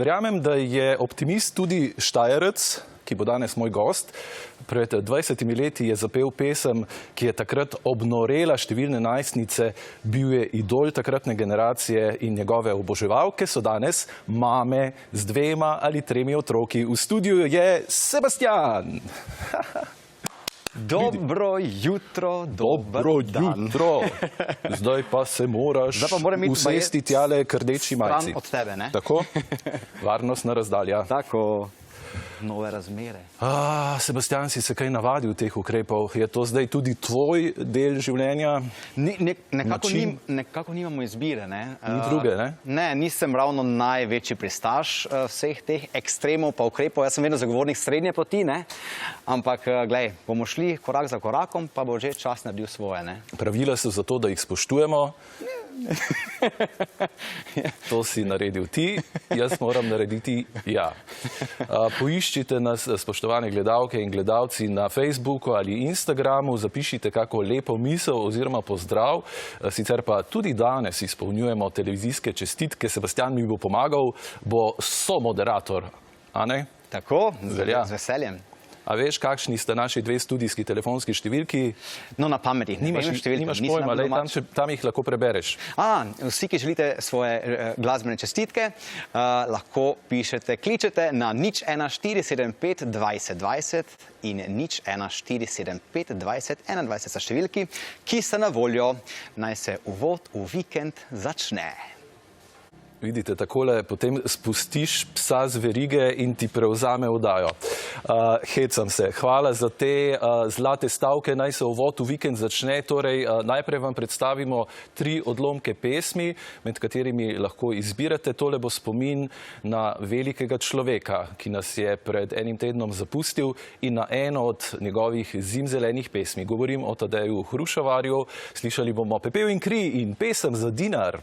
Verjamem, da je optimist tudi Štajerec, ki bo danes moj gost. Pred 20 leti je zapel pesem, ki je takrat obnorela številne najstnice, bil je idol takratne generacije in njegove oboževalke so danes mame z 2 ali 3 otroki. V studiu je Sebastian. Dobro jutro, Dobro jutro. Zdaj pa se moraš usesti tjale k rdeči majici. Stran od tebe, ne? Tako? Varnostna razdalja. Tako. Nove razmere. Sebastian, si se kaj navadil teh ukrepov? Je to zdaj tudi tvoj del življenja? Nekako nimamo izbire, ne? Ni druge, ne? Ne, nisem ravno največji pristaš vseh teh ekstremov pa ukrepov. Jaz sem vedno zagovornik srednje poti, ne? Ampak, glej, bomo šli korak za korakom, pa bo že čas naredil svoje, ne? Pravila so zato, da jih spoštujemo. To si naredil ti, jaz moram narediti ja. Poiščite nas, spoštovane gledalke in gledalci, na Facebooku ali Instagramu, zapišite kako lepo misel oziroma pozdrav. Sicer pa tudi danes izpolnjujemo televizijske čestitke. Sebastian mi bo pomagal, bo somoderator, a ne? Tako, z veseljem. A veš, kakšni sta naši 2 studijski telefonski številki? No, na pameti. Nimaš pojma, tam jih lahko prebereš. Vsi, ki želite svoje glasbene čestitke, lahko pišete, kličete na 01475 20 20 in 01475 20 21 za številki, ki sta na voljo. Naj se uvod v vikend začne. Vidite, takole potem spustiš psa z verige in ti prevzame oddajo. Hecam se. Hvala za te zlate stavke. Naj se uvod v vikend začne. Torej, najprej vam predstavimo 3 odlomke pesmi, med katerimi lahko izbirate. Tole bo spomin na velikega človeka, ki nas je pred enim tednom zapustil, in na eno od njegovih zimzelenih pesmi. Govorim o Tadeju Hruševarju. Slišali bomo Pepel in kri in pesem za dinar.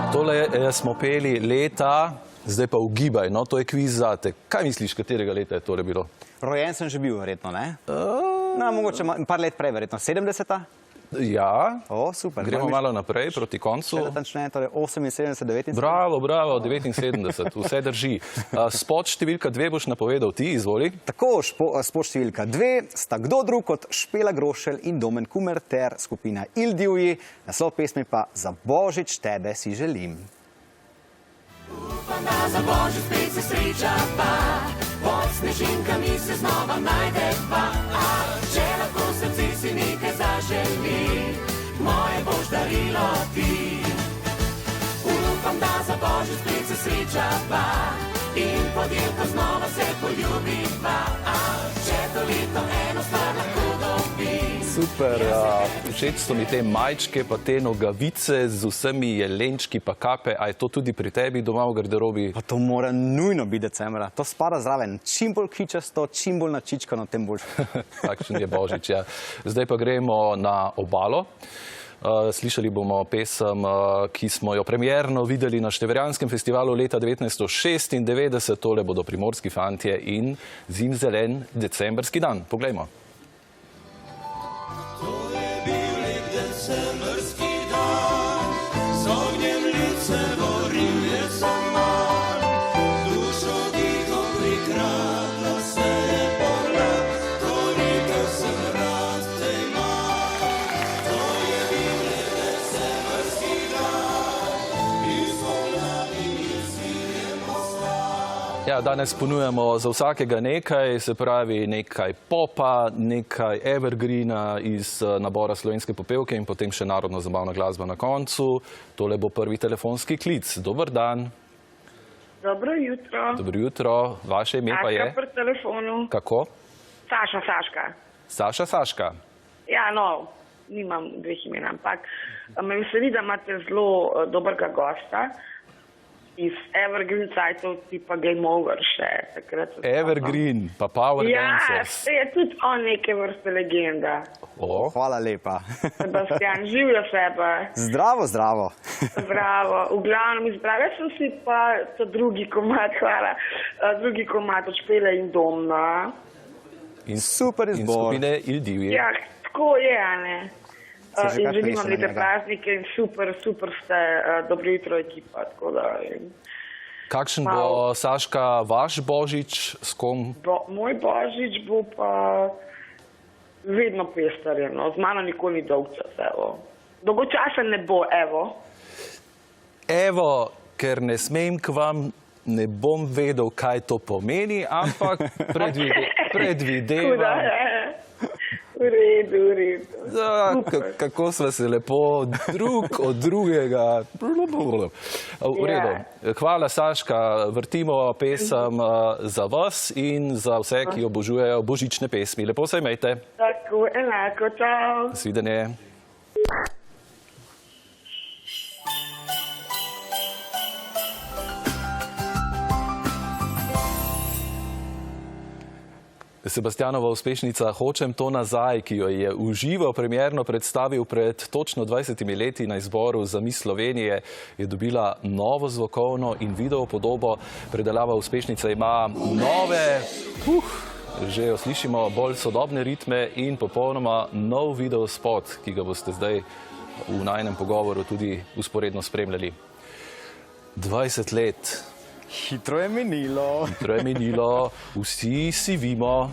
Tole smo peli leta, zdaj pa ugibaj, no, to je kviz zate. Kaj misliš, katerega leta je tole bilo? Rojen sem že bil, verjetno, ne? No, mogoče par let prej, verjetno 70-ta? Ja. Super. Gremo malo naprej, proti koncu. Natančneje, torej 78, 79. Bravo, 79, vse drži. Spot številka 2 boš napovedal ti, izvoli. Tako, spot številka 2 sta kdo drug kot Špela Grošelj in Domen Kumer ter skupina Ildivji. Naslov pesmi pa Za Božič tebe si želim. Upam, da za Božič spet se srečava, pod snežinkami se znova najdeva, a če lahko srce si nekaj zaželi, moje boš darilo ti. Upam, da za Božič spet se srečava in podjelko znova se poljubiva, a če to leto eno stvar lahko dobi. Super, všeč so mi te majčke, pa te nogavice z vsemi jelenčki pa kape. A je to tudi pri tebi doma v garderobi? Pa to mora nujno biti decembra. To spada zraven. Čim bolj kičasto, čim bolj načičkano, tem bolj. Takšen je Božič, ja. Zdaj pa gremo na obalo. Slišali bomo pesem, ki smo jo premierno videli na Števerjanskem festivalu leta 1996. Tole bodo Primorski fantje in Zimzelen decembrski dan. Poglejmo. Ja, danes ponujamo za vsakega nekaj, se pravi nekaj popa, nekaj evergreena iz nabora Slovenske popevke in potem še narodno zabavna glasba na koncu. Tole bo prvi telefonski klic. Dober dan. Dobro jutro. Dobro jutro. Vaše ime pa je? Saška pri telefonu. Kako? Saška. Saška. Ja, no, nimam 2 imen, ampak me veseli, da imate zelo dobrega gosta. iz Evergreen cajtov tipa Game Over še. Takrat so Evergreen, pa Power Ja, Dancers. je tudi on neke vrste legenda. O, Hvala lepa. Sebastian, živijo sebe. Zdravo, zdravo. Bravo. V glavnem izbrala sem si pa to drugi komad, hvala, drugi komad od Špele in Domna. Super in izbor. skupine Il Divje. Ja, tako je, a ne. Se že In kar želim plešem vam na lepe njega. praznike in super ste, dobro jutro ekipa, tako da. Kakšen bo, Saška, vaš Božič, s kom? Moj Božič bo pa vedno pestar, no. Z mano nikoli ni dolg čas, evo. Dolgočasen ne bo, evo. Evo, ker ne smem k vam, ne bom vedel, kaj to pomeni, ampak predvidevam. V redu. Ja, kako sva se lepo drug od drugega. V redu. Hvala, Saška. Vrtimo pesem za vas in za vse, ki obožujejo božične pesmi. Lepo se imejte. Tako, enako, čau. Nasvidenje. Sebastianova uspešnica Hočem to nazaj, ki jo je v živo premierno predstavil pred točno 20 leti na izboru za Miss Slovenije, je dobila novo zvokovno in video podobo. Predelava uspešnice ima nove, že jo slišimo, bolj sodobne ritme in popolnoma nov video spot, ki ga boste zdaj v najnem pogovoru tudi usporedno spremljali. 20 let. Hitro je minilo. Hitro je minilo, vsi si vimo.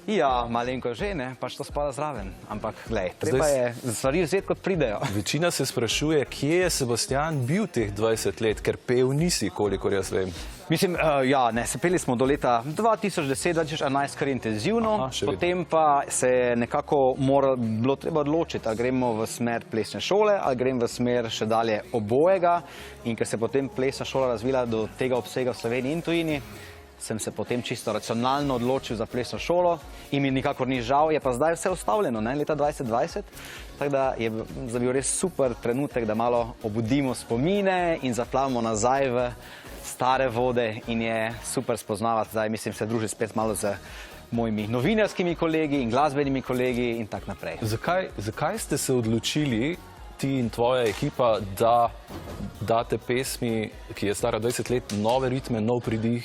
Ja, malenko že, ne, pač to spada zraven. Ampak, glej, treba je stvari vzeti, kot pridejo. Večina se sprašuje, kje je Sebastian bil teh 20 let, ker pel nisi, kolikor jaz vem. Mislim, ja, ne, se peli smo do leta 2010-2011 kar intenzivno, Aha, še vedno. potem pa se je nekako bilo treba odločiti, ali gremo v smer plesne šole, ali grem v smer še dalje obojega. In ker se potem plesna šola razvila do tega obsega v Sloveniji in tujini, sem se potem čisto racionalno odločil za plesno šolo in mi nikakor ni žal, je pa zdaj vse ustavljeno, ne, leta 2020. Tako da je bil res super trenutek, da malo obudimo spomine in zaplavimo nazaj v stare vode in je super spoznavati zdaj, mislim, se družiti spet malo z mojimi novinarskimi kolegi in glasbenimi kolegi in tak naprej. Zakaj ste se odločili, ti in tvoja ekipa, da date pesmi, ki je stara 20 let, nove ritme, nov pridih,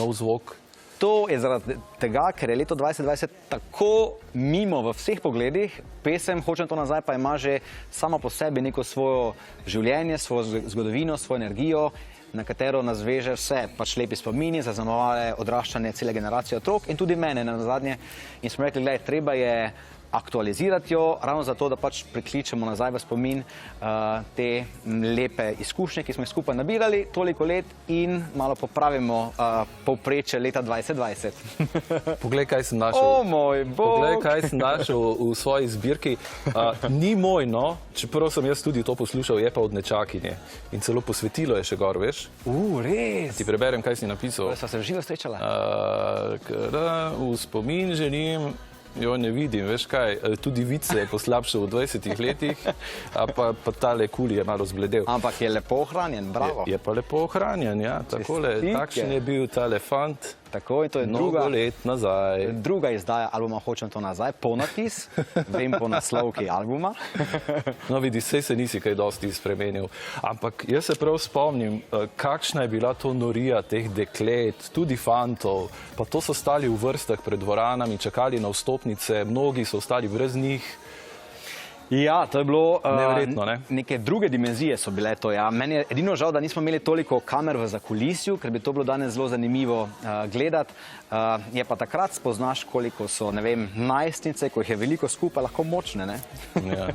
nov zvok? To je zaradi tega, ker je leto 2020 tako mimo v vseh pogledih. Pesem Hočem to nazaj pa ima že samo po sebi neko svojo življenje, svojo zgodovino, svojo energijo, na katero nas veže vse, pač lepi spomini, zaznamovale odraščanje cele generacije otrok in tudi mene na zadnje. In smo rekli, gledaj, treba je aktualizirati jo, ravno zato, da pač prikličemo nazaj v spomin te lepe izkušnje, ki smo jih skupaj nabirali toliko let in malo popravimo povprečje leta 2020. Poglej, kaj sem našel. O moj bog! Poglej, kaj sem našel v svoji zbirki. Ni moj, no, čeprav sem jaz tudi to poslušal, je pa od Nečakinje. In celo posvetilo je še gor, veš? Res? Ti preberem, kaj si napisal. Sva se v živo srečala? V spomin želim, jo ne vidim, veš kaj, tudi vid se je poslabšal v 20 letih, pa tale kuli je malo zbledel. Ampak je lepo ohranjen, bravo. Je pa lepo ohranjen, ja, takole, takšen je bil tale fant. Tako, in to je mnogo let nazaj. Druga izdaja albuma Hočem to nazaj, ponatis, vem po naslovki albuma. No vidi, sej se nisi kaj dosti spremenil, ampak jaz se prav spomnim, kakšna je bila to norija teh deklet, tudi fantov, pa to so stali v vrstah pred dvoranami, čakali na vstopnice, mnogi so ostali brez njih. Ja, to je bilo neverjetno, ne? Neke druge dimenzije so bile to, ja. Meni je edino žal, da nismo imeli toliko kamer v zakulisju, ker bi to bilo danes zelo zanimivo gledati. Je pa takrat spoznaš, koliko so, ne vem, najstnice, ko jih je veliko skupaj, lahko močne, ne? Ja.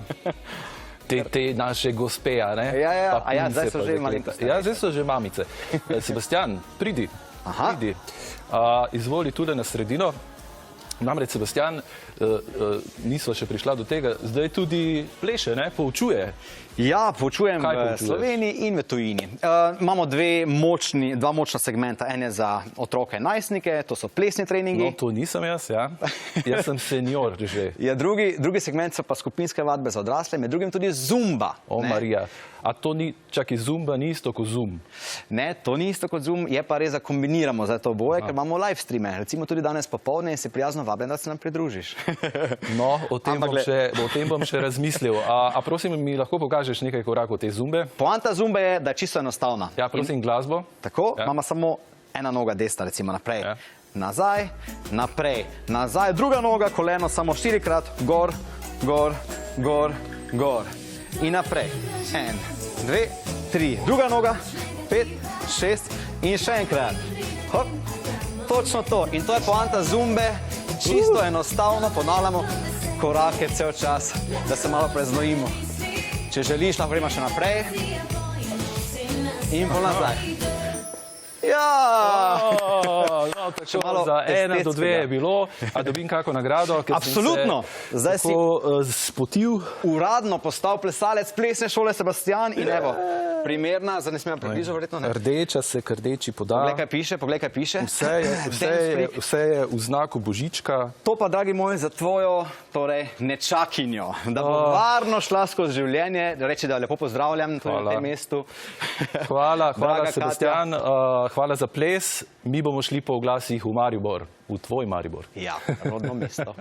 Te naše gospe, a ne? Ja, zdaj so že malenkosti. Ja, zdaj so že mamice. Sebastian, pridi. Aha. Pridi. Izvoli tule na sredino. Namreč Sebastian, nisva še prišla do tega, zdaj tudi pleše, ne? Poučuje. Ja, poučujem v Sloveniji in v tujini. Imamo dva močna segmenta. En je za otroke in najstnike, to so plesni treningi. No, to nisem jaz, ja. Jaz sem senior že. Ja, drugi segment so pa skupinske vadbe za odrasle, med drugim tudi zumba. O, Marija. A to ni, čakaj, zumba ni isto kot zoom? Ne, to ni isto kot Zoom, je pa res, da kombiniramo za to oboje, ker imamo live streame. Recimo tudi danes popoldne in si prijazno vabljen, da se nam pridružiš. No, o tem Ampak bom še razmislil. A prosim, mi lahko pokažeš nekaj korakov te zumbe? Poanta Zumbe je, da je čisto enostavna. Ja, prosim, glasbo. Tako, Ja. imamo samo ena noga desna, recimo naprej. Ja. Nazaj, naprej, nazaj, druga noga, koleno samo 4-krat, gor, gor, gor, gor. In naprej. 1, 2, 3. Druga noga, 5, 6 in še enkrat. Hop. Točno to. In to je poanta Zumbe. Čisto enostavno ponavljamo korake cel čas, da se malo preznojimo. Če želiš, lahko gremo še naprej. In pol nazaj. Ja! No, tako malo za 1 do 2 estetskega. je bilo, a dobim kako nagrado, ker Absolutno. sem se Zdaj si tako spotil. uradno postal plesalec plesne šole Sebastian in evo, primerna, zdaj ne smem približati, verjetno ne. Rdeča se k rdeči poda. Poglej, kaj piše. Vse je v znaku Božička. To pa, dragi moji, za tvojo nečakinjo, da bo varno šla skozi življenje, da reči, da lepo pozdravljam tudi na Hvala. tem mestu. Hvala, Draga Sebastian, hvala za ples. Mi bomo šli po oglasih v Maribor, v tvoj Maribor. Ja, rodno mesto.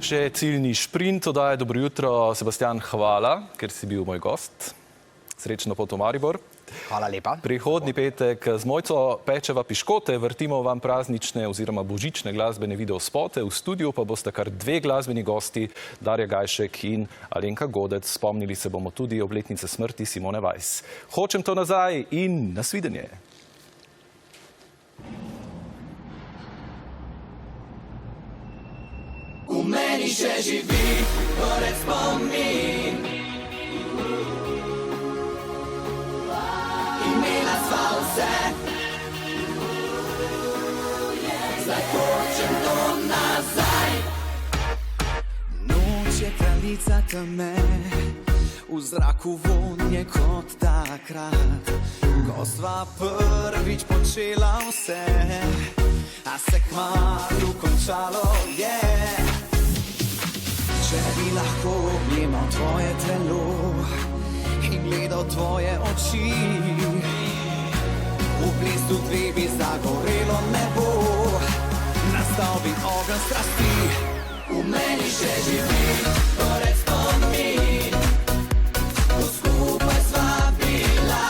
Še ciljni šprint, oddaja dobro jutro. Sebastian, hvala, ker si bil moj gost. Srečno pot v Maribor. Hvala lepa. Prihodnji petek z Mojco pečeva piškote, vrtimo vam praznične oziroma božične glasbene videospote, v studiu pa boste kar 2 glasbeni gosti, Darja Gajšek in Alenka Godec. Spomnili se bomo tudi obletnice smrti Simone Weiss. Hočem to nazaj in nasvidenje. V meni še živi gorec spomin. Imela sva vse, zdaj hočem to nazaj. Noč je kraljica teme, v zraku vonje kot takrat, ko sva prvič počela vse, a se kmalu končalo je. Če bi lahko objemal tvoje telo in gledal tvoje oči, v blizu 2 bi zagorelo nebo, nastal bi ogenj strasti. V meni še živi gorec spomin. Ko skupaj sva bila,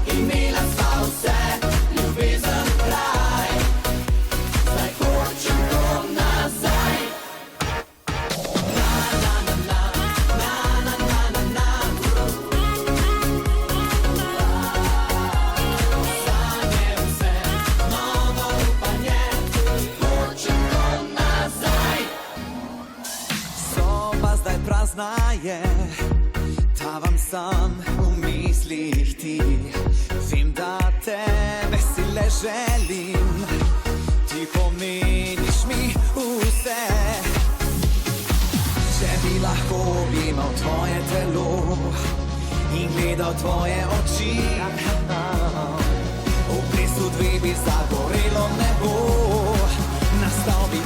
imela sva vse, ljubezen kraj. Zdaj hočem to nazaj. Sanjem se, novo upanje, hočem to nazaj. Soba zdaj prazna je, tavam sam v mislih ti. Vem, da tebe si le želim, ti pomeniš mi vse. Če bi lahko objemal tvoje telo in gledal tvoje oči, v blizu 2 bi zagorelo nebo, nastal bi